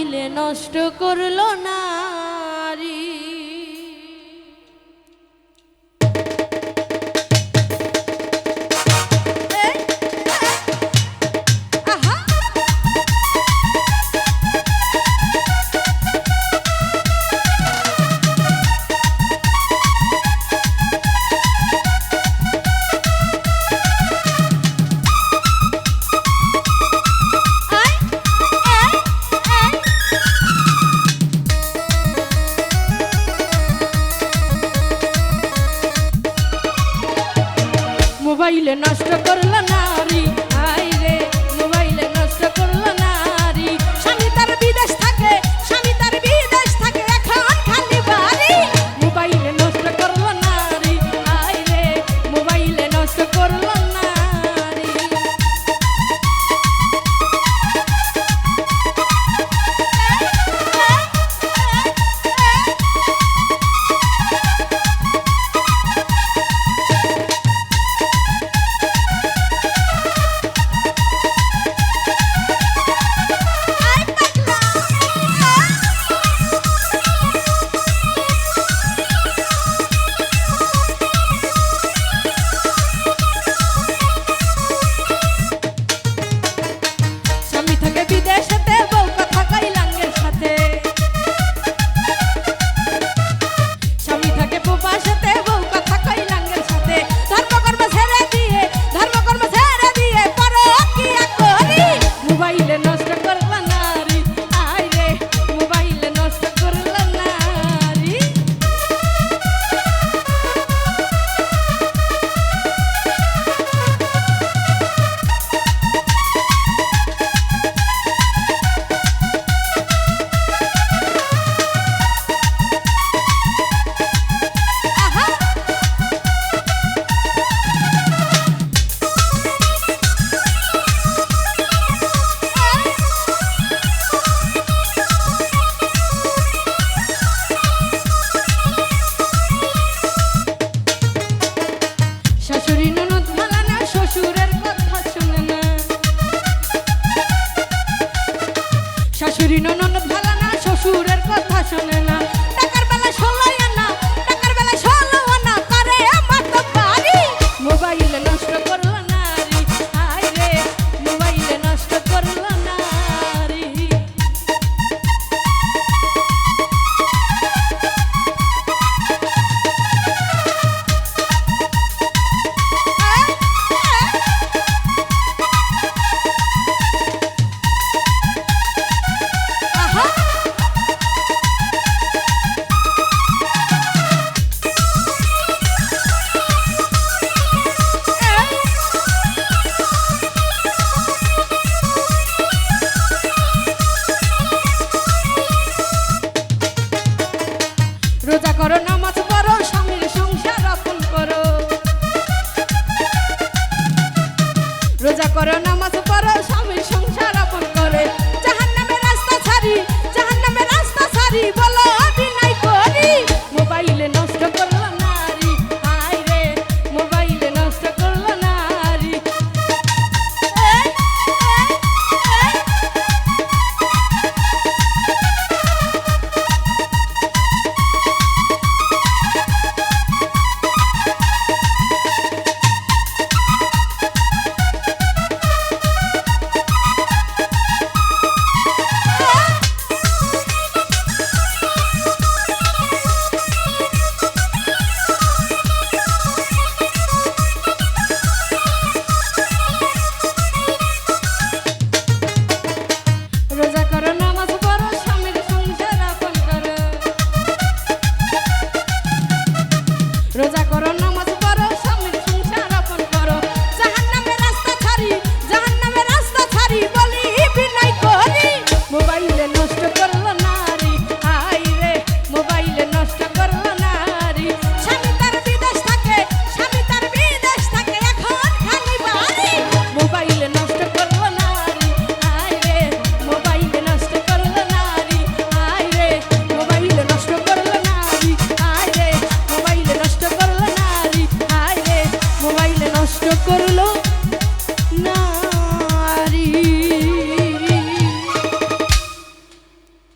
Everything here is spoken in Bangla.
মোবাইলে নষ্ট করলো নারী। মোবাইলে নষ্ট করলো নারী, আই রে মোবাইলে নষ্ট করলো নারী। স্বামী তার বিদেশ থাকে, স্বামী তার বিদেশ থাকে, এখন খালি বাড়ি। মোবাইলে নষ্ট করলো নারী, আই রে মোবাইলে নষ্ট করলো নারী। শাশুড়ি ননদ ভালো না, শ্বশুরের কথা শোনে না। টাকার বেলা 16 আনা, টাকার বেলা 16 আনা করে আমার তো বাড়ি। মোবাইলে নষ্ট করলো নারী, হায় রে মোবাইলে নষ্ট করলো নারী। রোজা করো, নামাজ পড়ো, স্বামীর সংসার আপন করো। রোজা করো, নামাজ পড়ো, স্বামীর সংসার আপন করে। জাহান্নামের রাস্তা ছাড়ি, জাহান্নামের রাস্তা ছাড়ি, বলো অভিনয় করি। মোবাইলে নষ্ট করলো নারী, হায় রে মোবাইলে নষ্ট করলো নারী। রোজা করো, নামাজ পড়ো, স্বামীর সংসার আপন করো। রোজা করো, নামাজ পড়ো, স্বামীর সংসার আপন করো। জাহান্নামের রাস্তা ছাড়ি, জাহান্নামের রাস্তা ছাড়ি, বলি বিনয় করি। মোবাইলে নষ্ট করলো নারী, হায় রে মোবাইলে নষ্ট করলো নারী। স্বামী তার বিদেশ থাকে, স্বামী তার বিদেশ থাকে, এখন খালি বাড়ি। মোবাইলে নষ্ট করলো নারী, হায় রে মোবাইলে নষ্ট করলো নারী, হায় রে মোবাইলে নষ্ট করলো নারী, হায় রে মোবাইলে নষ্ট করলো নারী, হায় রে মোবাইলে নষ্ট করলো।